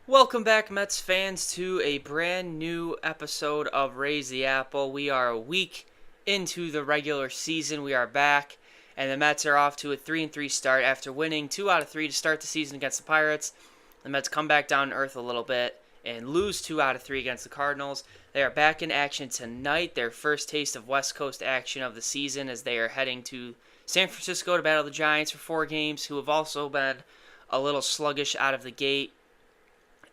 Welcome back, Mets fans, to a brand new episode of Raise the Apple. We are a week into the regular season. We are back, and the Mets are off to a 3-3 start after winning 2 out of 3 to start the season against the Pirates. The Mets come back down to earth a little bit and lose 2 out of 3 against the Cardinals. They are back in action tonight, their first taste of West Coast action of the season, as they are heading to San Francisco to battle the Giants for 4 games, who have also been a little sluggish out of the gate.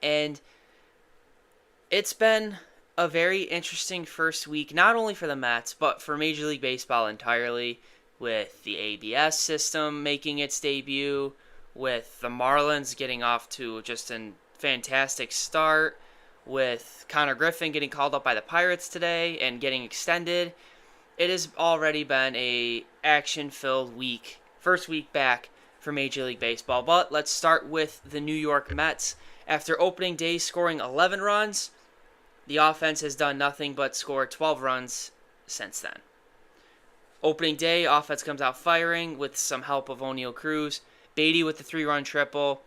And it's been a very interesting first week, not only for the Mets, but for Major League Baseball entirely, with the ABS system making its debut, with the Marlins getting off to just a fantastic start, with Connor Griffin getting called up by the Pirates today and getting extended. It has already been a action-filled week, first week back for Major League Baseball. But let's start with the New York Mets. After opening day scoring 11 runs, the offense has done nothing but score 12 runs since then. Opening day, offense comes out firing with some help of Oneil Cruz. Beatty with the 3-run triple.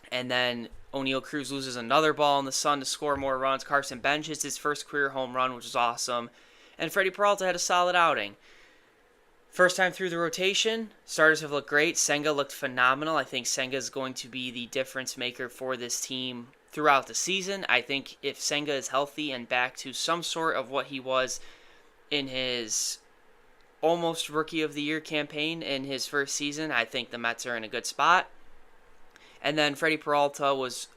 And then Oneil Cruz loses another ball in the sun to score more runs. Carson Bench hits his first career home run, which is awesome. And Freddie Peralta had a solid outing. First time through the rotation, starters have looked great. Senga looked phenomenal. I think Senga is going to be the difference maker for this team throughout the season. I think if Senga is healthy and back to some sort of what he was in his almost Rookie of the Year campaign in his first season, I think the Mets are in a good spot. And then Freddie Peralta was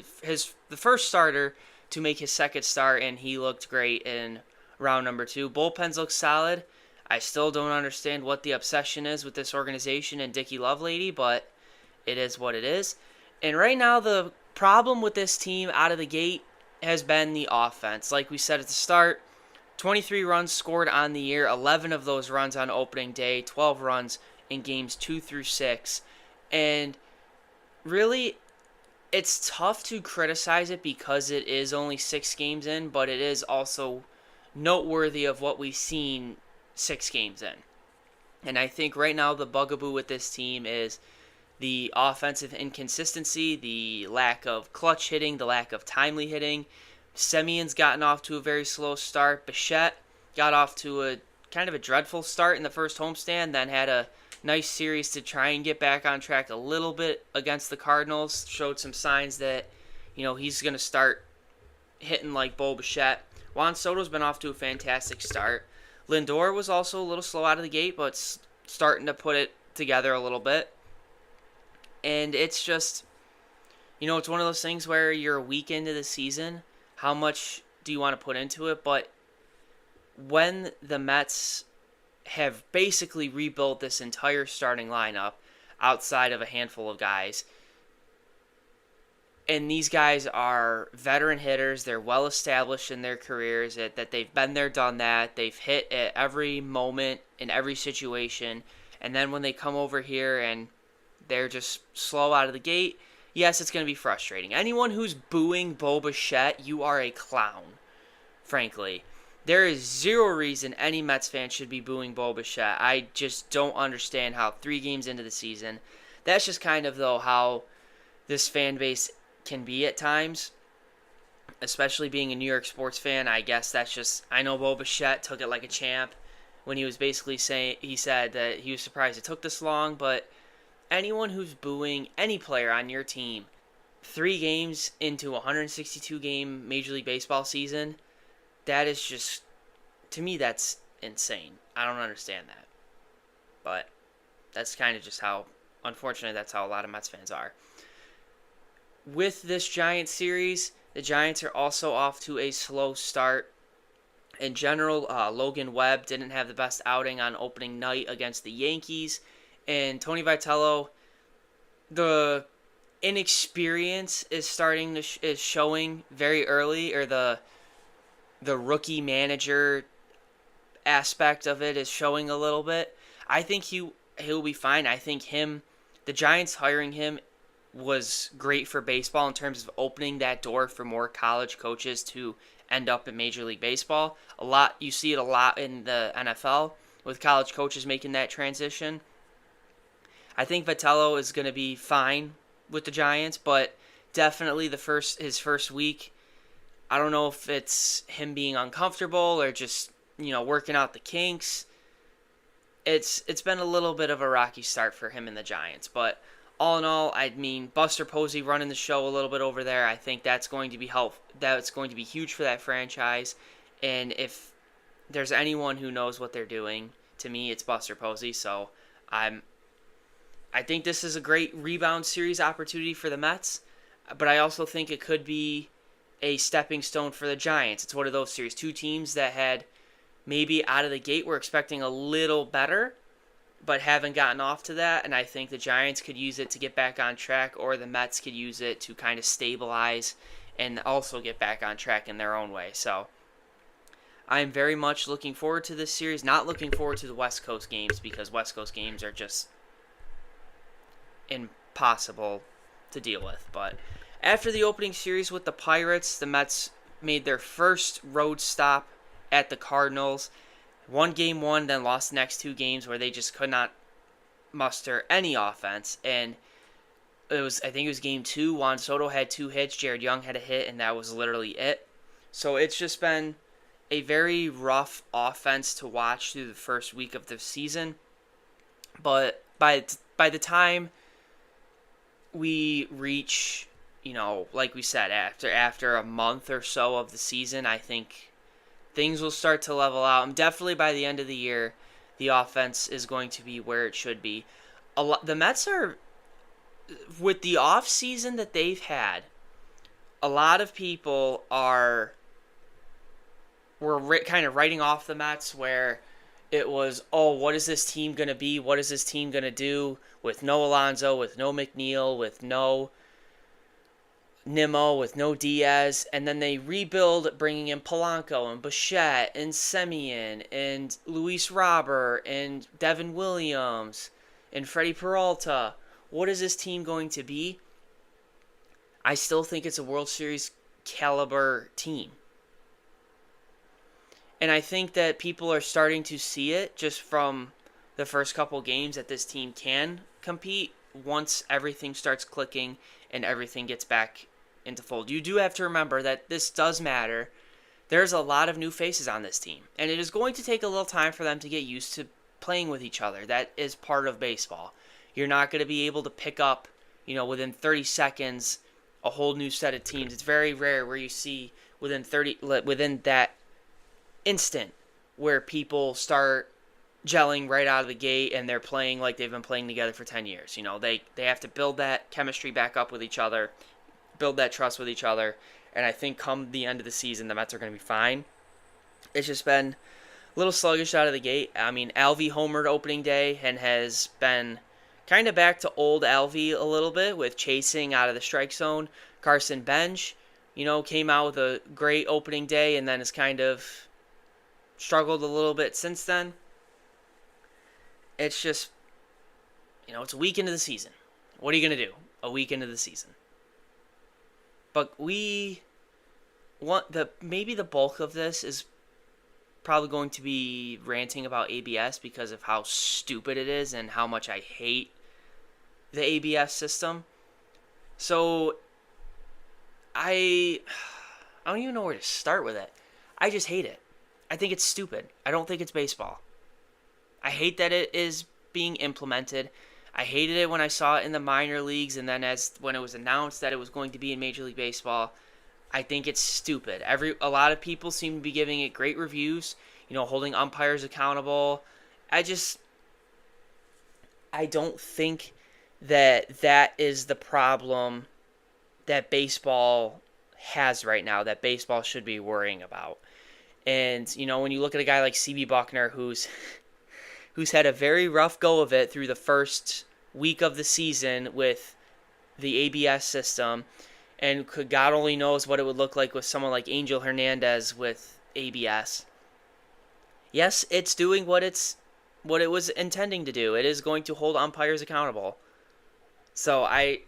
the first starter to make his second start, and he looked great in round number 2. Bullpens look solid. I still don't understand what the obsession is with this organization and Dickie Lovelady, but it is what it is. And right now, the problem with this team out of the gate has been the offense. Like we said at the start, 23 runs scored on the year, 11 of those runs on opening day, 12 runs in games 2 through 6. And really, it's tough to criticize it because it is only 6 games in, but it is also noteworthy of what we've seen 6 games in. And I think right now the bugaboo with this team is the offensive inconsistency, the lack of clutch hitting, the lack of timely hitting. Semion's gotten off to a very slow start. Bichette got off to a kind of a dreadful start in the first homestand, then had a nice series to try and get back on track a little bit against the Cardinals. Showed some signs that, he's going to start hitting like Bo Bichette. Juan Soto's been off to a fantastic start. Lindor was also a little slow out of the gate, but starting to put it together a little bit. And it's just, it's one of those things where you're a week into the season. How much do you want to put into it? But when the Mets have basically rebuilt this entire starting lineup outside of a handful of guys, and these guys are veteran hitters. They're well established in their careers, that they've been there, done that. They've hit at every moment in every situation. And then when they come over here and they're just slow out of the gate, yes, it's going to be frustrating. Anyone who's booing Bo Bichette, you are a clown, frankly. There is zero reason any Mets fan should be booing Bo Bichette. I just don't understand how 3 games into the season. That's just kind of, though, how this fan base can be at times, especially being a New York sports fan. I guess that's just, I know Bo Bichette took it like a champ when he was basically saying, he said that he was surprised it took this long, but anyone who's booing any player on your team 3 games into a 162 game Major League Baseball season, that is just, to me, that's insane. I don't understand that. But that's kind of just how, unfortunately, that's how a lot of Mets fans are. With this Giants series, the Giants are also off to a slow start. In general, Logan Webb didn't have the best outing on opening night against the Yankees. And Tony Vitello, the inexperience is starting to is showing very early, or the rookie manager aspect of it is showing a little bit. I think he'll be fine. I think the Giants hiring him was great for baseball in terms of opening that door for more college coaches to end up in Major League Baseball. You see it a lot in the NFL with college coaches making that transition. I think Vitello is going to be fine with the Giants, but definitely his first week. I don't know if it's him being uncomfortable or just, working out the kinks. It's been a little bit of a rocky start for him and the Giants, but all in all, I mean, Buster Posey running the show a little bit over there, I think that's going to be that's going to be huge for that franchise. And if there's anyone who knows what they're doing, to me, it's Buster Posey. So I think this is a great rebound series opportunity for the Mets, but I also think it could be a stepping stone for the Giants. It's one of those series, two teams that had maybe out of the gate were expecting a little better, but haven't gotten off to that, and I think the Giants could use it to get back on track, or the Mets could use it to kind of stabilize and also get back on track in their own way. So I'm very much looking forward to this series, not looking forward to the West Coast games because West Coast games are just impossible to deal with. But after the opening series with the Pirates, the Mets made their first road stop at the Cardinals. Won game one, then lost the next two games where they just could not muster any offense. And I think it was game two. Juan Soto had 2 hits. Jared Young had a hit, and that was literally it. So it's just been a very rough offense to watch through the first week of the season. But by the time we reach, like we said, after a month or so of the season, I think things will start to level out. And definitely by the end of the year, the offense is going to be where it should be. The Mets are, with the off season that they've had, a lot of people were kind of writing off the Mets, where it was, oh, what is this team going to be? What is this team going to do with no Alonso, with no McNeil, with no Nimmo, with no Diaz? And then they rebuild, bringing in Polanco and Bichette and Semien and Luis Robert and Devin Williams and Freddie Peralta. What is this team going to be? I still think it's a World Series caliber team. And I think that people are starting to see it just from the first couple games that this team can compete once everything starts clicking and everything gets back into fold. You do have to remember that this does matter. There's a lot of new faces on this team, and it is going to take a little time for them to get used to playing with each other. That is part of baseball. You're not going to be able to pick up, within 30 seconds a whole new set of teams. It's very rare where you see within that instant where people start gelling right out of the gate and they're playing like they've been playing together for 10 years. They have to build that chemistry back up with each other, build that trust with each other, and I think come the end of the season, the Mets are going to be fine. It's just been a little sluggish out of the gate. I mean, Alvey homered opening day and has been kind of back to old Alvey a little bit with chasing out of the strike zone. Carson Bench, came out with a great opening day and then has kind of struggled a little bit since then. It's just, it's a week into the season. What are you going to do a week into the season? But maybe the bulk of this is probably going to be ranting about ABS because of how stupid it is and how much I hate the ABS system. So I don't even know where to start with it. I just hate it. I think it's stupid. I don't think it's baseball. I hate that it is being implemented. I hated it when I saw it in the minor leagues, and then when it was announced that it was going to be in Major League Baseball. I think it's stupid. A lot of people seem to be giving it great reviews, holding umpires accountable. I don't think that is the problem that baseball has right now, that baseball should be worrying about. And, when you look at a guy like C.B. Buckner, who's had a very rough go of it through the first week of the season with the ABS system, and God only knows what it would look like with someone like Angel Hernandez with ABS. Yes, it's doing what it was intending to do. It is going to hold umpires accountable. So I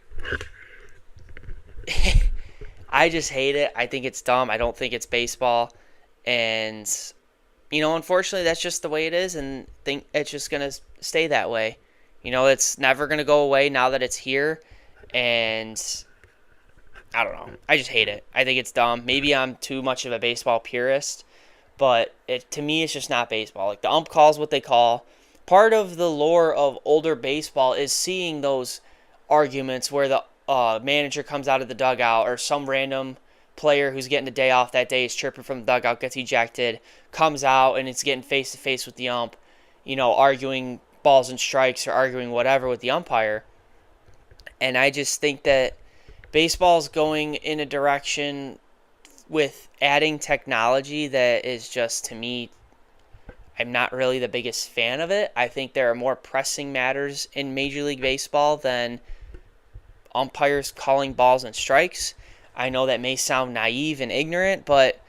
just hate it. I think it's dumb. I don't think it's baseball. And, unfortunately, that's just the way it is, and think it's just going to stay that way. It's never going to go away now that it's here. And I don't know. I just hate it. I think it's dumb. Maybe I'm too much of a baseball purist, but to me, it's just not baseball. Like, the ump calls what they call. Part of the lore of older baseball is seeing those arguments where the manager comes out of the dugout, or some random player who's getting a day off that day is chirping from the dugout, gets ejected, comes out, and it's getting face to face with the ump, arguing balls and strikes or arguing whatever with the umpire. And I just think that baseball's going in a direction with adding technology that is just, to me, I'm not really the biggest fan of it. I think there are more pressing matters in Major League Baseball than umpires calling balls and strikes. I know that may sound naive and ignorant, but,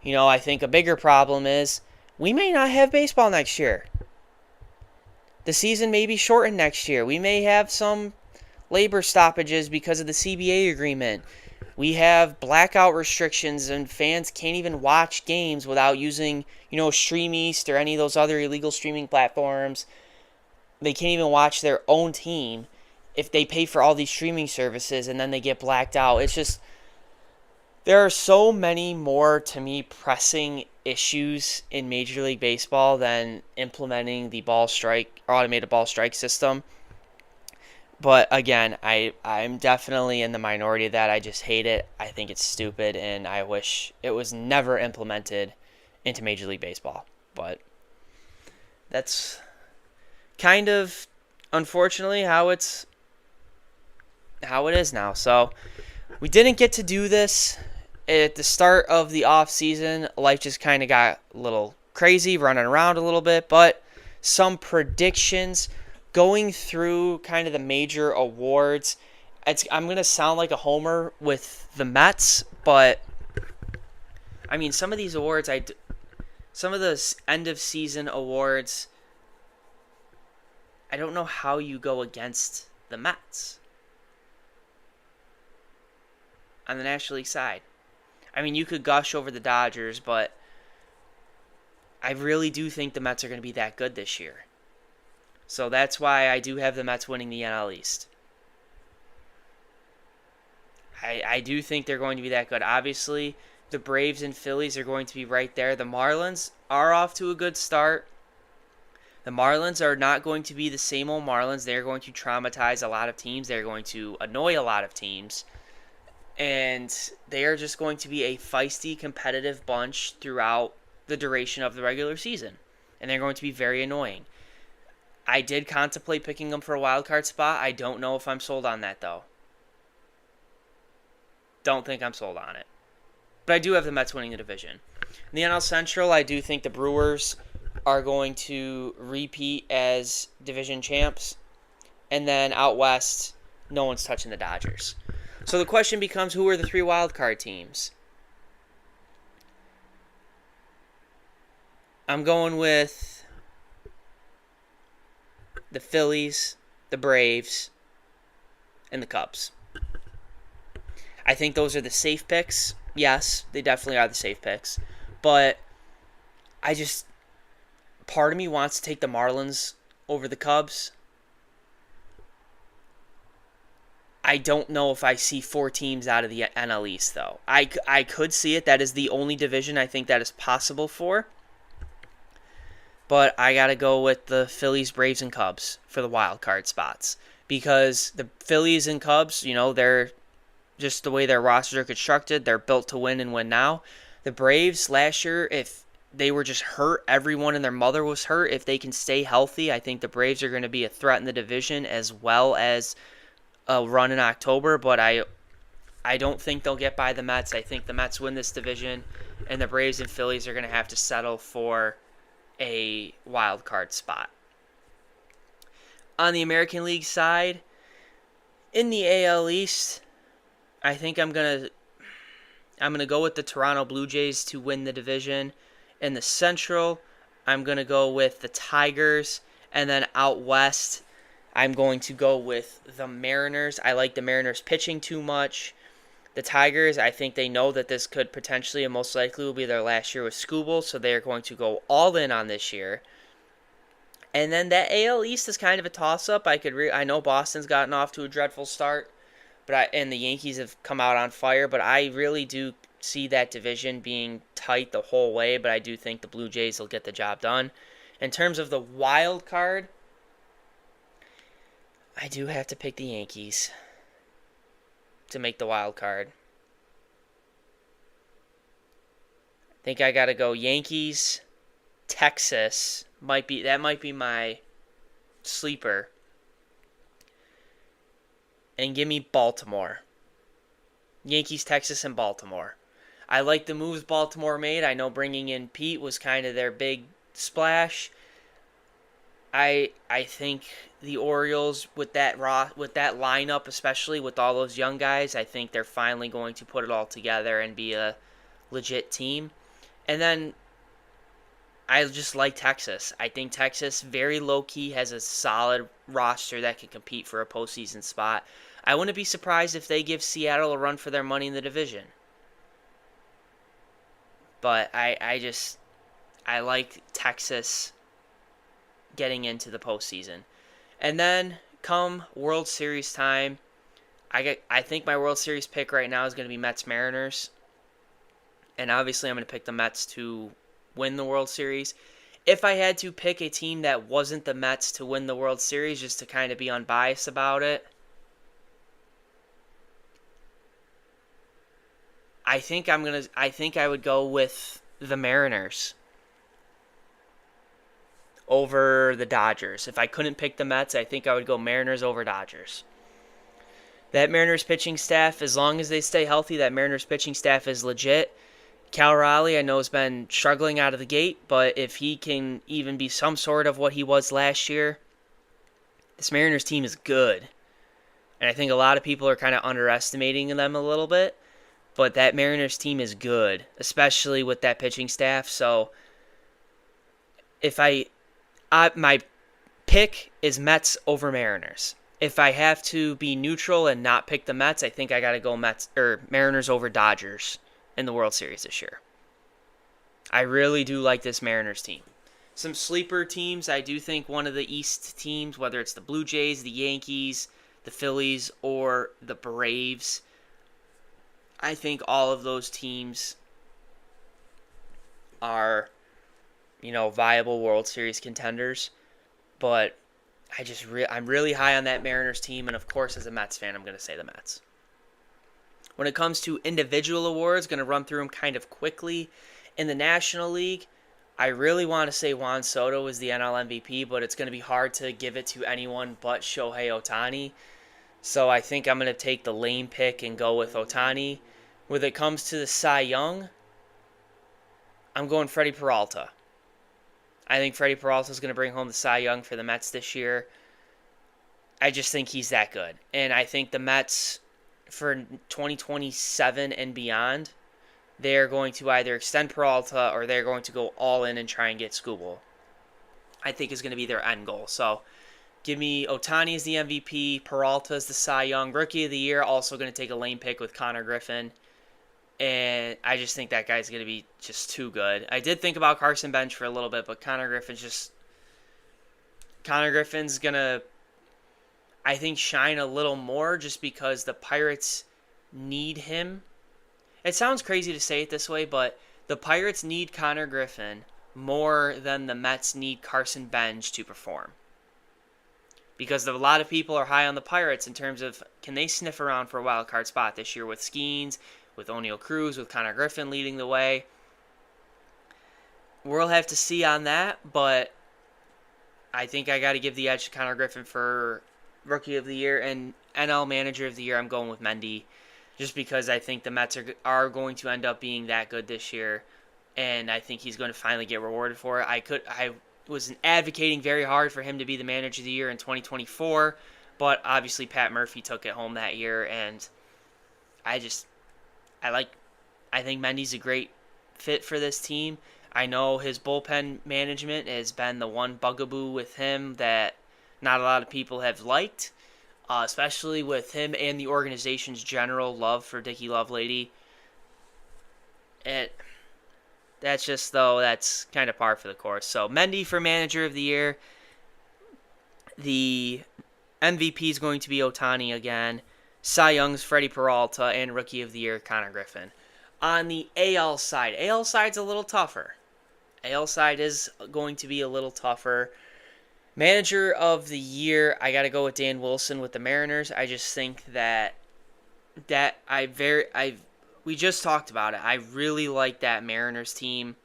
I think a bigger problem is we may not have baseball next year. The season may be shortened next year. We may have some labor stoppages because of the CBA agreement. We have blackout restrictions, and fans can't even watch games without using, Stream East or any of those other illegal streaming platforms. They can't even watch their own team if they pay for all these streaming services, and then they get blacked out. It's just, there are so many more, to me, pressing issues in Major League Baseball than implementing the automated ball strike system. But again, I'm definitely in the minority of that. I just hate it. I think it's stupid, and I wish it was never implemented into Major League Baseball. But that's kind of, unfortunately, how it is now. So we didn't get to do this at the start of the off season. Life just kind of got a little crazy, running around a little bit. But some predictions. Going through kind of the major awards, I'm going to sound like a homer with the Mets, but I mean, some of these awards, some of the end of season awards, I don't know how you go against the Mets on the National League side. I mean, you could gush over the Dodgers, but I really do think the Mets are going to be that good this year. So that's why I do have the Mets winning the NL East. I do think they're going to be that good. Obviously, the Braves and Phillies are going to be right there. The Marlins are off to a good start. The Marlins are not going to be the same old Marlins. They're going to traumatize a lot of teams. They're going to annoy a lot of teams. And they are just going to be a feisty, competitive bunch throughout the duration of the regular season. And they're going to be very annoying. I did contemplate picking them for a wild card spot. I don't know if I'm sold on that, though. Don't think I'm sold on it. But I do have the Mets winning the division. In the NL Central, I do think the Brewers are going to repeat as division champs. And then out west, no one's touching the Dodgers. So the question becomes, who are the 3 wild card teams? I'm going with the Phillies, the Braves, and the Cubs. I think those are the safe picks. Yes, they definitely are the safe picks. But part of me wants to take the Marlins over the Cubs. I don't know if I see 4 teams out of the NL East, though. I could see it. That is the only division I think that is possible for. But I got to go with the Phillies, Braves, and Cubs for the wild card spots. Because the Phillies and Cubs, they're just the way their rosters are constructed. They're built to win and win now. The Braves last year, if they were just hurt, everyone and their mother was hurt. If they can stay healthy, I think the Braves are going to be a threat in the division as well as a run in October. But I don't think they'll get by the Mets. I think the Mets win this division, and the Braves and Phillies are going to have to settle for a wild card spot. On the American League side, in the AL East, I think I'm gonna go with the Toronto Blue Jays to win the division. In the Central, I'm gonna go with the Tigers, and then out west, I'm going to go with the Mariners. I like the Mariners pitching too much. The Tigers, I think they know that this could potentially and most likely will be their last year with Skubal, so they are going to go all in on this year. And then that AL East is kind of a toss-up. I know Boston's gotten off to a dreadful start, and the Yankees have come out on fire, but I really do see that division being tight the whole way, but I do think the Blue Jays will get the job done. In terms of the wild card, I do have to pick the Yankees to make the wild card. I think I got to go Yankees, Texas. Might be my sleeper. And give me Baltimore. Yankees, Texas, and Baltimore. I like the moves Baltimore made. I know bringing in Pete was kind of their big splash. I think the Orioles with that lineup, especially with all those young guys, I think they're finally going to put it all together and be a legit team. And then I just like Texas. I think Texas, very low-key, has a solid roster that can compete for a postseason spot. I wouldn't be surprised if they give Seattle a run for their money in the division. But I like Texas getting into the postseason. And then come World Series time, I think my World Series pick right now is going to be Mets-Mariners. And obviously I'm going to pick the Mets to win the World Series. If I had to pick a team that wasn't the Mets to win the World Series, just to kind of be unbiased about it, I think I would go with the Mariners over the Dodgers. If I couldn't pick the Mets, I think I would go Mariners over Dodgers. That Mariners pitching staff, as long as they stay healthy, that Mariners pitching staff is legit. Cal Raleigh, I know, has been struggling out of the gate, but if he can even be some sort of what he was last year, this Mariners team is good. And I think a lot of people are kind of underestimating them a little bit, but that Mariners team is good, especially with that pitching staff. So if my pick is Mets over Mariners. If I have to be neutral and not pick the Mets, I think I got to go Mariners over Dodgers in the World Series this year. I really do like this Mariners team. Some sleeper teams, I do think one of the East teams, whether it's the Blue Jays, the Yankees, the Phillies, or the Braves, I think all of those teams are, viable World Series contenders. But I'm really high on that Mariners team, and of course, as a Mets fan, I'm going to say the Mets. When it comes to individual awards, going to run through them kind of quickly. In the National League, I really want to say Juan Soto is the NL MVP, but it's going to be hard to give it to anyone but Shohei Ohtani. So I think I'm going to take the lame pick and go with Ohtani. When it comes to the Cy Young, I'm going Freddie Peralta. I think Freddie Peralta is going to bring home the Cy Young for the Mets this year. I just think he's that good. And I think the Mets, for 2027 and beyond, they're going to either extend Peralta or they're going to go all in and try and get Skubal. I think is going to be their end goal. So give me Ohtani as the MVP, Peralta as the Cy Young. Rookie of the Year, also going to take a lame pick with Connor Griffin. And I just think that guy's going to be just too good. I did think about Carson Bench for a little bit, but Connor Griffin's going to, I think, shine a little more just because the Pirates need him. It sounds crazy to say it this way, but the Pirates need Connor Griffin more than the Mets need Carson Bench to perform. Because a lot of people are high on the Pirates in terms of, can they sniff around for a wild card spot this year with Skeens, with O'Neal Cruz, with Connor Griffin leading the way. We'll have to see on that, but I think I got to give the edge to Connor Griffin for Rookie of the Year, and NL Manager of the Year, I'm going with Mendy, just because I think the Mets are going to end up being that good this year, and I think he's going to finally get rewarded for it. I was advocating very hard for him to be the Manager of the Year in 2024, but obviously Pat Murphy took it home that year, and I think Mendy's a great fit for this team. I know his bullpen management has been the one bugaboo with him that not a lot of people have liked, especially with him and the organization's general love for Dickie Lovelady. That's kind of par for the course. So Mendy for Manager of the Year. The MVP is going to be Ohtani again. Cy Young's Freddie Peralta, and Rookie of the Year Connor Griffin. On the AL side's a little tougher. AL side is going to be a little tougher. Manager of the Year, I got to go with Dan Wilson with the Mariners. I just think that we just talked about it. I really like that Mariners team,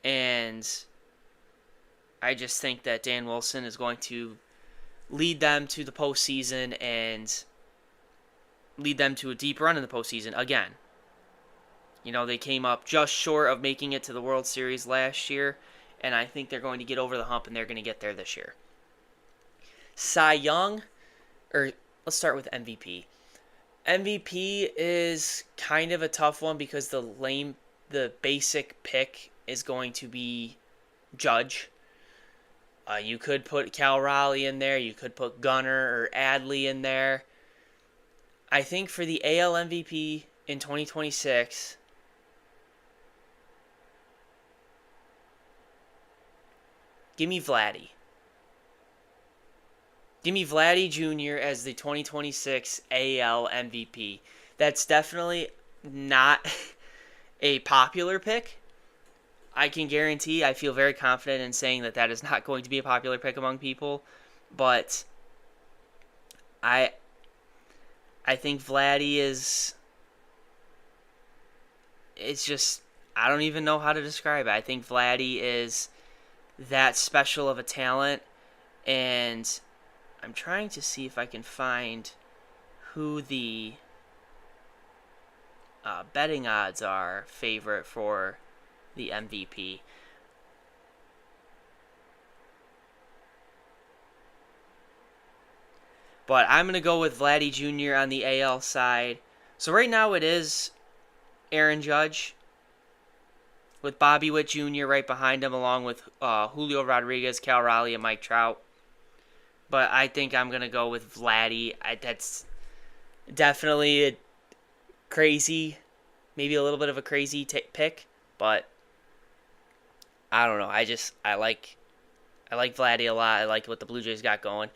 and I just think that Dan Wilson is going to lead them to the postseason and lead them to a deep run in the postseason again. You know, they came up just short of making it to the World Series last year, and I think they're going to get over the hump, and they're going to get there this year. Cy Young, or let's start with MVP. MVP is kind of a tough one because the basic pick is going to be Judge. You could put Cal Raleigh in there. You could put Gunnar or Adley in there. I think for the AL MVP in 2026, give me Vladdy. Give me Vladdy Jr. as the 2026 AL MVP. That's definitely not a popular pick. I can guarantee, I feel very confident in saying that is not going to be a popular pick among people. But I think Vladdy is... It's just... I don't even know how to describe it. I think Vladdy is that special of a talent, and I'm trying to see if I can find who the betting odds are favorite for the MVP. But I'm going to go with Vladdy Jr. on the AL side. So right now it is Aaron Judge, with Bobby Witt Jr. right behind him, along with Julio Rodriguez, Cal Raleigh, and Mike Trout. But I think I'm going to go with Vladdy. That's definitely maybe a little bit of a crazy pick, but I don't know. I like Vladdy a lot. I like what the Blue Jays got going.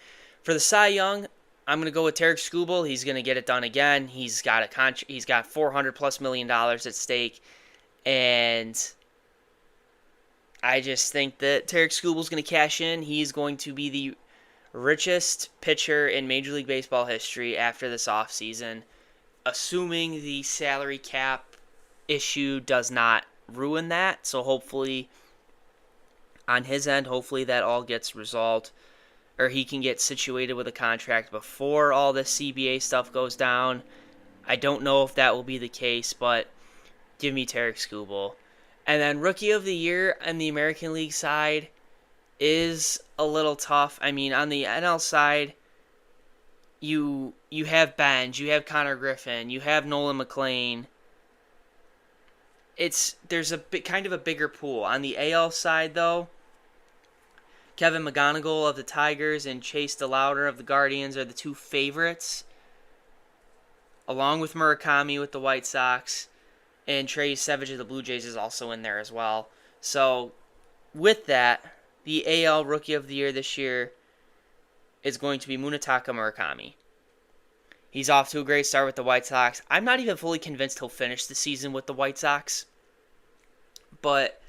For the Cy Young, I'm going to go with Tarik Skubal. He's going to get it done again. He's got $400+ million at stake, and I just think that Tarik Skubal's going to cash in. He's going to be the richest pitcher in Major League Baseball history after this offseason, assuming the salary cap issue does not ruin that. So hopefully, on his end, that all gets resolved, or he can get situated with a contract before all this CBA stuff goes down. I don't know if that will be the case, but give me Tarik Skubal. And then Rookie of the Year on the American League side is a little tough. I mean, on the NL side, you have Benj, you have Connor Griffin, you have Nolan McLean. There's a kind of a bigger pool. On the AL side, though, Kevin McGonigal of the Tigers and Chase DeLauder of the Guardians are the two favorites, along with Murakami with the White Sox, and Trey Savage of the Blue Jays is also in there as well. So, with that, the AL Rookie of the Year this year is going to be Munetaka Murakami. He's off to a great start with the White Sox. I'm not even fully convinced he'll finish the season with the White Sox, but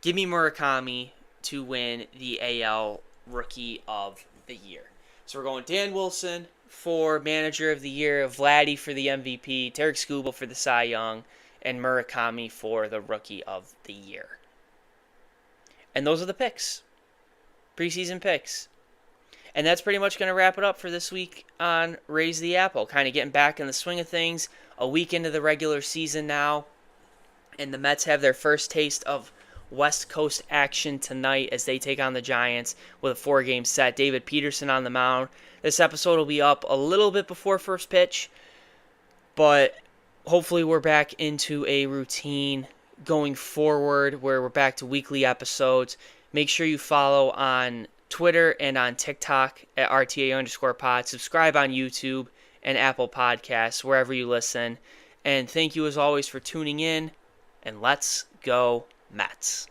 give me Murakami to win the AL Rookie of the Year. So we're going Dan Wilson for Manager of the Year, Vladdy for the MVP, Tarik Skubal for the Cy Young, and Murakami for the Rookie of the Year. And those are the picks. Preseason picks. And that's pretty much going to wrap it up for this week on Raise the Apple. Kind of getting back in the swing of things. A week into the regular season now. And the Mets have their first taste of West Coast action tonight as they take on the Giants with a 4-game set. David Peterson on the mound. This episode will be up a little bit before first pitch, but hopefully we're back into a routine going forward where we're back to weekly episodes. Make sure you follow on Twitter and on TikTok at RTA_pod. Subscribe on YouTube and Apple Podcasts, wherever you listen. And thank you as always for tuning in, and let's go Mets.